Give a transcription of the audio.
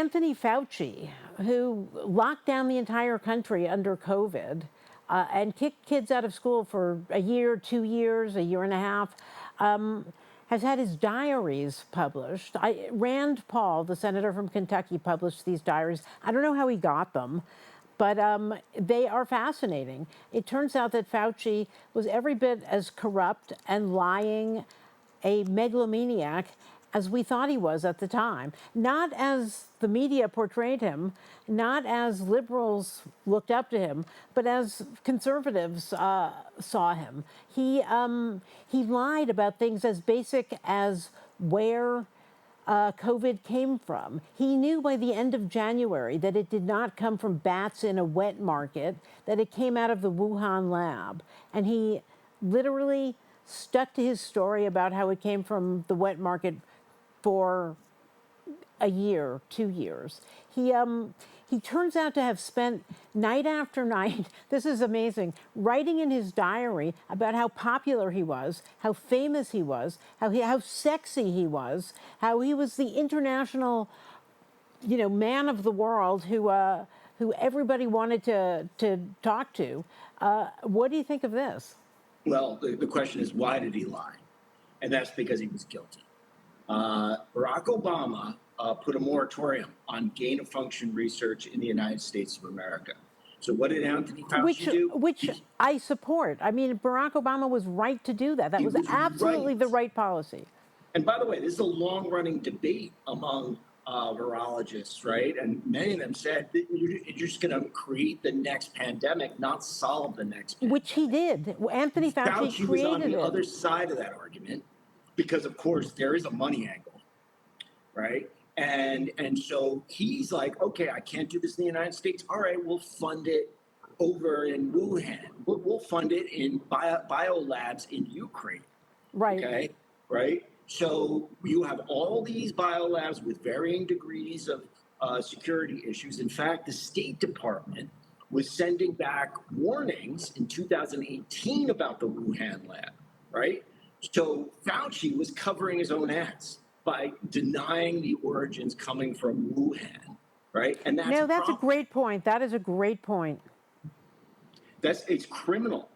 Anthony Fauci, who locked down the entire country under COVID and kicked kids out of school for a year, 2 years, a year and a half, has had his diaries published. Rand Paul, the senator from Kentucky, published these diaries. I don't know how he got them, but they are fascinating. It turns out that Fauci was every bit as corrupt and lying, a megalomaniac, as we thought he was at the time. Not as the media portrayed him, not as liberals looked up to him, but as conservatives saw him. He lied about things as basic as where COVID came from. He knew by the end of January that it did not come from bats in a wet market, that it came out of the Wuhan lab. And he literally stuck to his story about how it came from the wet market for a year, 2 years. He turns out to have spent night after night, this is amazing, writing in his diary about how popular he was, how famous he was, how sexy he was, how he was the international, man of the world who everybody wanted to talk to. What do you think of this? Well, the question is, why did he lie? And that's because he was guilty. Barack Obama put a moratorium on gain-of-function research in the United States of America. So what did Anthony Fauci do? Which I support. I mean, Barack Obama was right to do that. That was absolutely the right policy. And by the way, this is a long-running debate among virologists, right? And many of them said that you're just going to create the next pandemic, not solve the next pandemic. Which he did. Anthony Fauci created was on the it. other side of that argument because, of course, there is a money angle, right? And so he's like, okay, I can't do this in the United States. All right, we'll fund it over in Wuhan. We'll fund it in biolabs in Ukraine. Right. Okay, right? So you have all these biolabs with varying degrees of security issues. In fact, the State Department was sending back warnings in 2018 about the Wuhan lab, right? So Fauci was covering his own ass by denying the origins coming from Wuhan, right? And that's a great point. That is a great point. It's criminal.